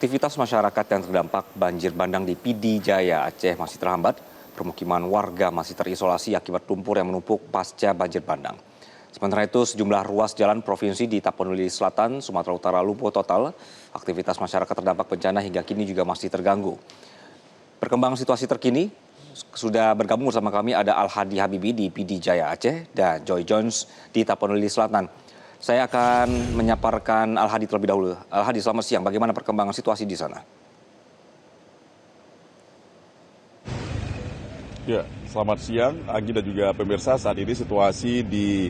Aktivitas masyarakat yang terdampak banjir bandang di Pidi Jaya, Aceh masih terhambat. Permukiman warga masih terisolasi akibat lumpur yang menumpuk pasca banjir bandang. Sementara itu, sejumlah ruas jalan provinsi di Tapanuli Selatan, Sumatera Utara lumpuh total. Aktivitas masyarakat terdampak bencana hingga kini juga masih terganggu. Perkembangan situasi terkini, sudah bergabung bersama kami ada Al-Hadi Habibi di Pidi Jaya Aceh dan Joy Jones di Tapanuli Selatan. Saya akan menyaparkan Al-Hadi terlebih dahulu. Al-Hadi, selamat siang. Bagaimana perkembangan situasi di sana? Ya, selamat siang, Anggi dan juga pemirsa. Saat ini situasi di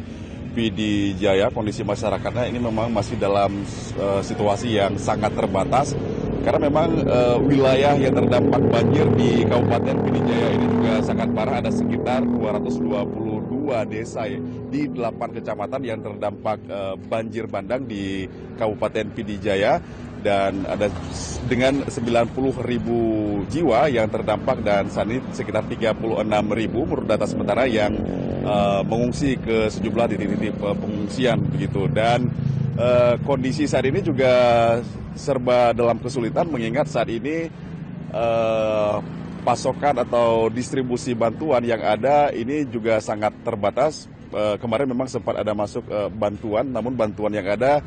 Pidi Jaya, kondisi masyarakatnya ini memang masih dalam situasi yang sangat terbatas. Karena memang wilayah yang terdampak banjir di Kabupaten Pidi Jaya ini juga sangat parah. Ada sekitar 222 desa di 8 kecamatan yang terdampak banjir bandang di Kabupaten Pidi Jaya. Dan ada dengan 90.000 jiwa yang terdampak dan saat ini sekitar 36.000 menurut data sementara yang mengungsi ke sejumlah titik-titik pengungsian begitu. Dan kondisi saat ini juga serba dalam kesulitan mengingat saat ini pasokan atau distribusi bantuan yang ada ini juga sangat terbatas. Kemarin memang sempat ada masuk bantuan, namun bantuan yang ada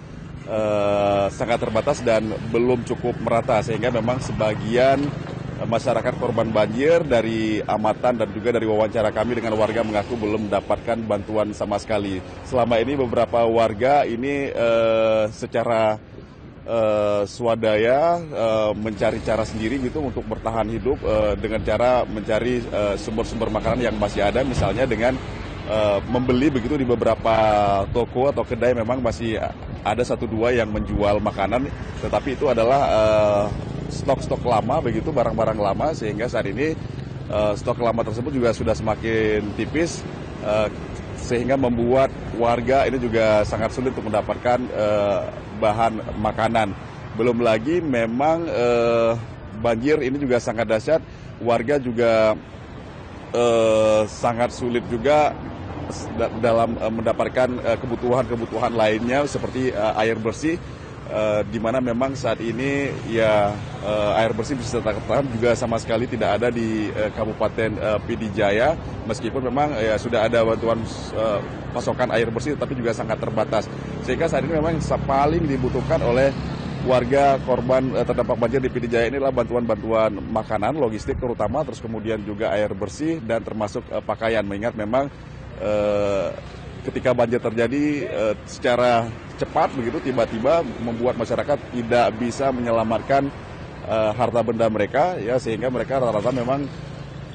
sangat terbatas dan belum cukup merata, sehingga memang sebagian masyarakat korban banjir dari amatan dan juga dari wawancara kami dengan warga mengaku belum mendapatkan bantuan sama sekali. Selama ini beberapa warga ini secara swadaya mencari cara sendiri gitu untuk bertahan hidup dengan cara mencari sumber-sumber makanan yang masih ada, misalnya dengan membeli begitu di beberapa toko atau kedai. Memang masih ada 1-2 yang menjual makanan, tetapi itu adalah stok-stok lama begitu, barang-barang lama, sehingga saat ini stok lama tersebut juga sudah semakin tipis, sehingga membuat warga ini juga sangat sulit untuk mendapatkan bahan makanan. Belum lagi memang banjir ini juga sangat dahsyat, warga juga sangat sulit juga dalam mendapatkan kebutuhan-kebutuhan lainnya seperti air bersih, di mana memang saat ini ya air bersih bisa dikatakan juga sama sekali tidak ada di Kabupaten Pidi Jaya, meskipun memang ya sudah ada bantuan pasokan air bersih, tapi juga sangat terbatas, sehingga saat ini memang paling dibutuhkan oleh warga korban terdampak banjir di Pidi Jaya ini adalah bantuan-bantuan makanan, logistik terutama, terus kemudian juga air bersih dan termasuk pakaian, mengingat memang ketika banjir terjadi secara cepat begitu tiba-tiba membuat masyarakat tidak bisa menyelamatkan harta benda mereka, ya, sehingga mereka rata-rata memang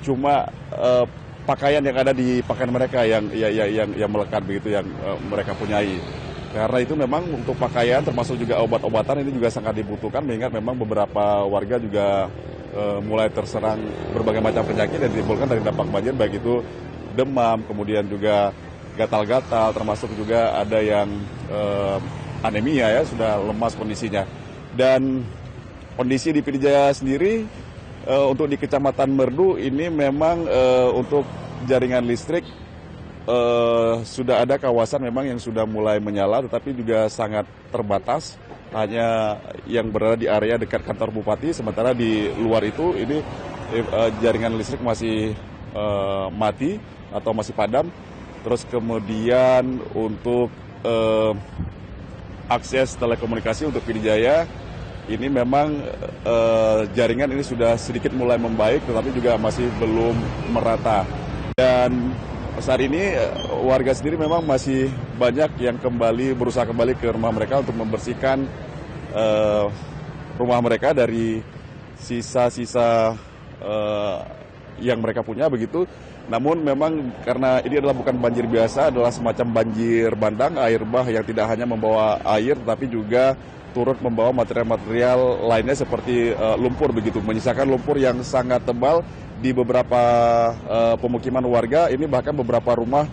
cuma pakaian yang ada di pakaian mereka yang melekat begitu, yang mereka punyai. Karena itu memang untuk pakaian termasuk juga obat-obatan ini juga sangat dibutuhkan, mengingat memang beberapa warga juga mulai terserang berbagai macam penyakit yang ditimbulkan dari dampak banjir, baik itu demam, kemudian juga gatal-gatal, termasuk juga ada yang anemia, ya, sudah lemas kondisinya. Dan kondisi di Pidi Jaya sendiri untuk di Kecamatan Merdu ini memang untuk jaringan listrik sudah ada kawasan memang yang sudah mulai menyala, tetapi juga sangat terbatas, hanya yang berada di area dekat kantor bupati. Sementara di luar itu ini jaringan listrik masih mati atau masih padam. Terus kemudian untuk akses telekomunikasi untuk Pidi Jaya ini memang jaringan ini sudah sedikit mulai membaik, tetapi juga masih belum merata. Dan saat ini warga sendiri memang masih banyak yang berusaha kembali ke rumah mereka untuk membersihkan rumah mereka dari sisa-sisa yang mereka punya begitu. Namun memang karena ini adalah bukan banjir biasa, adalah semacam banjir bandang, air bah yang tidak hanya membawa air tapi juga turut membawa material-material lainnya seperti lumpur begitu, menyisakan lumpur yang sangat tebal di beberapa pemukiman warga. Ini bahkan beberapa rumah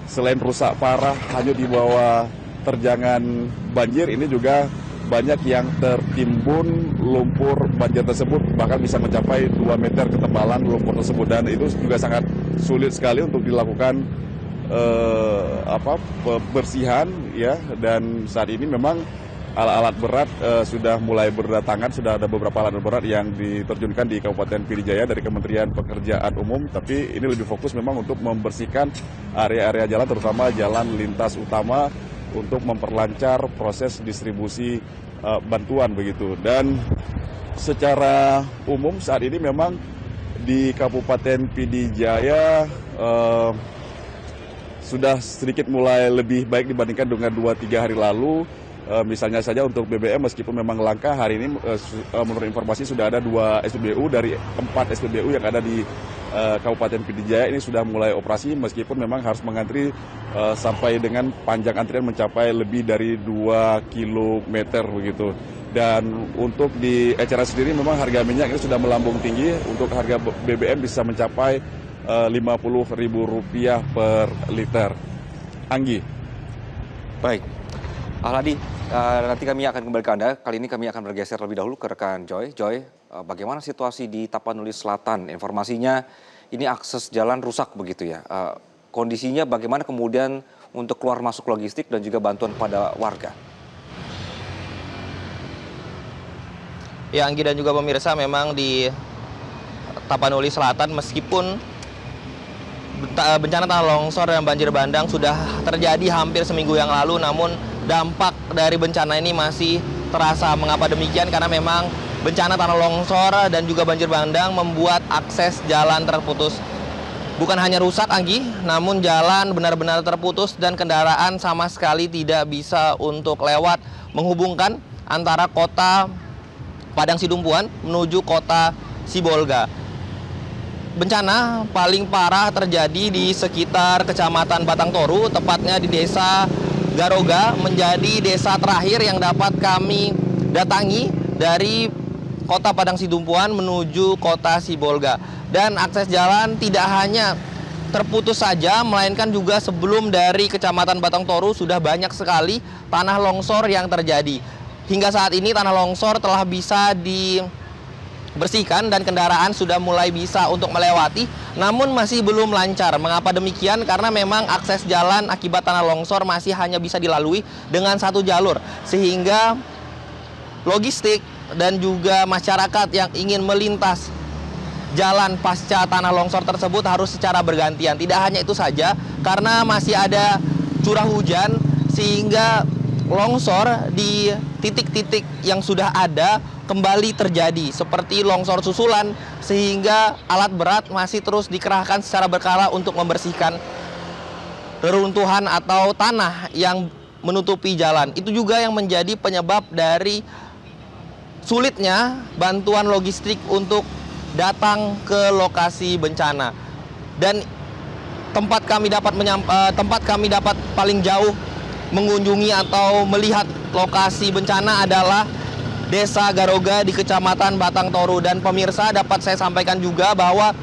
selain rusak parah hanyut di bawah terjangan banjir, ini juga banyak yang tertimbun lumpur banjir tersebut, bahkan bisa mencapai 2 meter ketebalan lumpur tersebut, dan itu juga sangat sulit sekali untuk dilakukan pembersihan, ya. Dan saat ini memang alat-alat berat sudah mulai berdatangan, sudah ada beberapa alat berat yang diterjunkan di Kabupaten Pd Jaya dari Kementerian Pekerjaan Umum, tapi ini lebih fokus memang untuk membersihkan area-area jalan, terutama jalan lintas utama untuk memperlancar proses distribusi bantuan begitu. Dan secara umum saat ini memang di Kabupaten Pd Jaya sudah sedikit mulai lebih baik dibandingkan dengan 2-3 hari lalu. Misalnya saja untuk BBM, meskipun memang langka, hari ini menurut informasi sudah ada 2 SPBU dari 4 SPBU yang ada di Kabupaten Pd Jaya ini sudah mulai operasi, meskipun memang harus mengantri sampai dengan panjang antrian mencapai lebih dari 2 kilometer begitu. Dan untuk di Eceran sendiri memang harga minyak ini sudah melambung tinggi. Untuk harga BBM bisa mencapai Rp50.000 per liter. Anggi. Baik, Alhadi, nanti kami akan kembali ke Anda. Kali ini kami akan bergeser lebih dahulu ke rekan Joy. Joy, bagaimana situasi di Tapanuli Selatan? Informasinya ini akses jalan rusak begitu ya. Kondisinya bagaimana kemudian untuk keluar masuk logistik dan juga bantuan pada warga? Ya, Anggi dan juga pemirsa, memang di Tapanuli Selatan meskipun bencana tanah longsor dan banjir bandang sudah terjadi hampir seminggu yang lalu, namun dampak dari bencana ini masih terasa. Mengapa demikian? Karena memang bencana tanah longsor dan juga banjir bandang membuat akses jalan terputus. Bukan hanya rusak, Anggi, namun jalan benar-benar terputus dan kendaraan sama sekali tidak bisa untuk lewat menghubungkan antara kota Padang Sidumpuan menuju kota Sibolga. Bencana paling parah terjadi di sekitar Kecamatan Batang Toru, tepatnya di Desa Garoga, menjadi desa terakhir yang dapat kami datangi dari kota Padang Sidumpuan menuju kota Sibolga. Dan akses jalan tidak hanya terputus saja, melainkan juga sebelum dari Kecamatan Batang Toru sudah banyak sekali tanah longsor yang terjadi. Hingga saat ini tanah longsor telah bisa dibersihkan dan kendaraan sudah mulai bisa untuk melewati, namun masih belum lancar. Mengapa demikian? Karena memang akses jalan akibat tanah longsor masih hanya bisa dilalui dengan satu jalur, sehingga logistik dan juga masyarakat yang ingin melintas jalan pasca tanah longsor tersebut harus secara bergantian. Tidak hanya itu saja, karena masih ada curah hujan sehingga longsor di titik-titik yang sudah ada kembali terjadi, seperti longsor susulan, sehingga alat berat masih terus dikerahkan secara berkala untuk membersihkan reruntuhan atau tanah yang menutupi jalan. Itu juga yang menjadi penyebab dari sulitnya bantuan logistik untuk datang ke lokasi bencana. Dan tempat kami dapat paling jauh mengunjungi atau melihat lokasi bencana adalah Desa Garoga di Kecamatan Batang Toru. Dan pemirsa, dapat saya sampaikan juga bahwa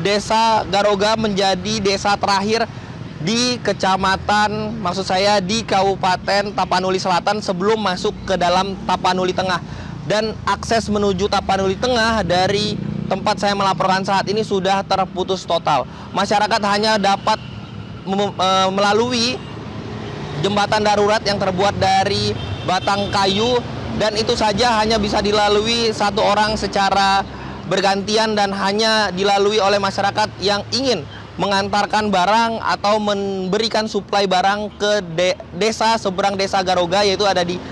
Desa Garoga menjadi desa terakhir di kecamatan, maksud saya di Kabupaten Tapanuli Selatan sebelum masuk ke dalam Tapanuli Tengah. Dan akses menuju Tapanuli Tengah dari tempat saya melaporkan saat ini sudah terputus total. Masyarakat hanya dapat melalui jembatan darurat yang terbuat dari batang kayu, dan itu saja hanya bisa dilalui satu orang secara bergantian dan hanya dilalui oleh masyarakat yang ingin mengantarkan barang atau memberikan suplai barang ke desa seberang Desa Garoga, yaitu ada di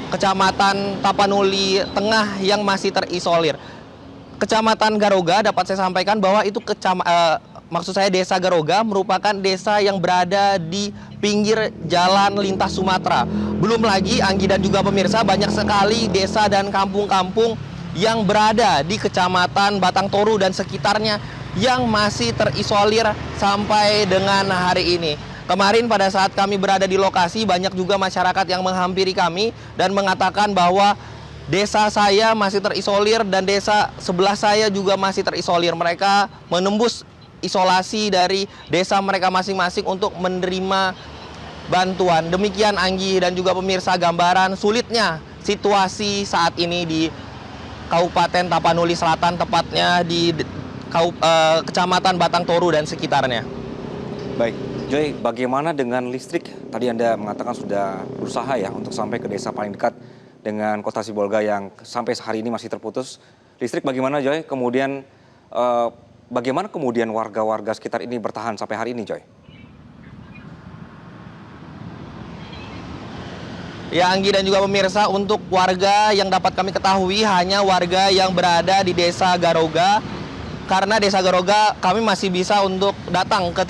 Kecamatan Tapanuli Tengah yang masih terisolir. Kecamatan Garoga dapat saya sampaikan bahwa itu maksud saya Desa Garoga merupakan desa yang berada di pinggir jalan lintas Sumatera. Belum lagi, Anggi dan juga pemirsa, banyak sekali desa dan kampung-kampung yang berada di Kecamatan Batang Toru dan sekitarnya yang masih terisolir sampai dengan hari ini. Kemarin pada saat kami berada di lokasi, banyak juga masyarakat yang menghampiri kami dan mengatakan bahwa desa saya masih terisolir dan desa sebelah saya juga masih terisolir. Mereka menembus isolasi dari desa mereka masing-masing untuk menerima bantuan. Demikian, Anggi dan juga pemirsa, gambaran sulitnya situasi saat ini di Kabupaten Tapanuli Selatan, tepatnya di Kecamatan Batang Toru dan sekitarnya. Baik. Joy, bagaimana dengan listrik? Tadi Anda mengatakan sudah berusaha ya untuk sampai ke desa paling dekat dengan Kota Sibolga yang sampai hari ini masih terputus. Listrik bagaimana, Joy? Kemudian bagaimana kemudian warga-warga sekitar ini bertahan sampai hari ini, Joy? Ya, Anggi dan juga pemirsa, untuk warga yang dapat kami ketahui hanya warga yang berada di Desa Garoga. Karena Desa Garoga kami masih bisa untuk datang ke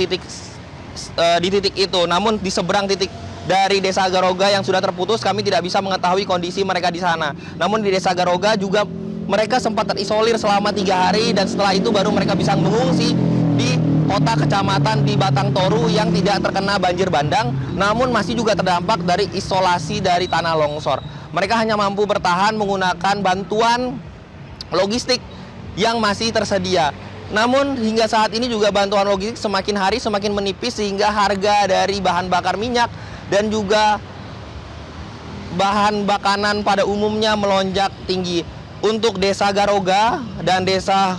di titik itu. Namun di seberang titik dari Desa Garoga yang sudah terputus, kami tidak bisa mengetahui kondisi mereka di sana. Namun di Desa Garoga juga mereka sempat terisolir selama 3 hari dan setelah itu baru mereka bisa mengungsi di kota kecamatan di Batang Toru yang tidak terkena banjir bandang, namun masih juga terdampak dari isolasi dari tanah longsor. Mereka hanya mampu bertahan menggunakan bantuan logistik yang masih tersedia. Namun hingga saat ini juga bantuan logistik semakin hari semakin menipis sehingga harga dari bahan bakar minyak dan juga bahan makanan pada umumnya melonjak tinggi. Untuk Desa Garoga dan Desa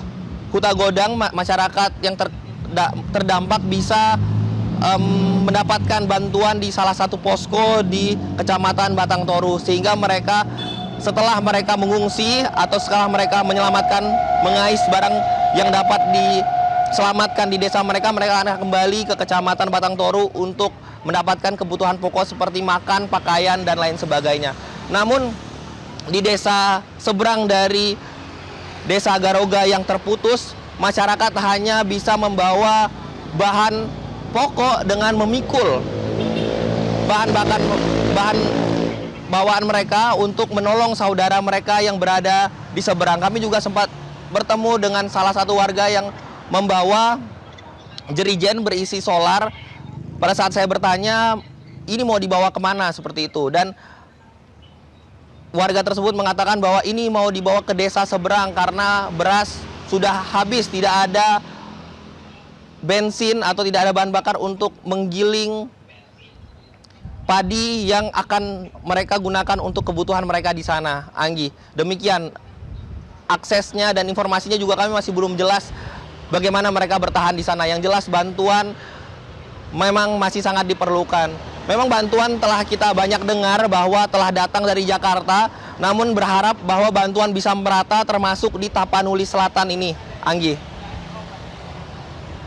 Huta Godang, masyarakat yang terdampak bisa mendapatkan bantuan di salah satu posko di Kecamatan Batang Toru, sehingga mereka setelah mereka mengungsi atau setelah mereka mengais barang yang dapat diselamatkan di desa mereka, mereka akan kembali ke Kecamatan Batang Toru untuk mendapatkan kebutuhan pokok seperti makan, pakaian, dan lain sebagainya. Namun di desa seberang dari Desa Garoga yang terputus, masyarakat hanya bisa membawa bahan pokok dengan memikul bahan bawaan mereka untuk menolong saudara mereka yang berada di seberang. Kami juga sempat bertemu dengan salah satu warga yang membawa jerigen berisi solar. Pada saat saya bertanya, ini mau dibawa kemana seperti itu, dan warga tersebut mengatakan bahwa ini mau dibawa ke desa seberang karena beras sudah habis, tidak ada bensin atau tidak ada bahan bakar untuk menggiling padi yang akan mereka gunakan untuk kebutuhan mereka di sana. Anggi, demikian aksesnya dan informasinya juga kami masih belum jelas bagaimana mereka bertahan di sana. Yang jelas bantuan memang masih sangat diperlukan. Memang bantuan telah kita banyak dengar bahwa telah datang dari Jakarta, namun berharap bahwa bantuan bisa merata termasuk di Tapanuli Selatan ini, Anggi.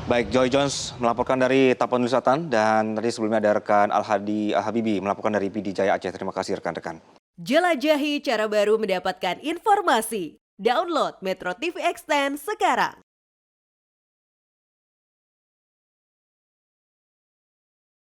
Baik, Joy Jones melaporkan dari Tapanuli Selatan dan tadi sebelumnya ada rekan Al-Hadi Al-Habibi melaporkan dari PD Jaya Aceh. Terima kasih rekan-rekan. Jelajahi cara baru mendapatkan informasi. Download Metro TV Extend sekarang.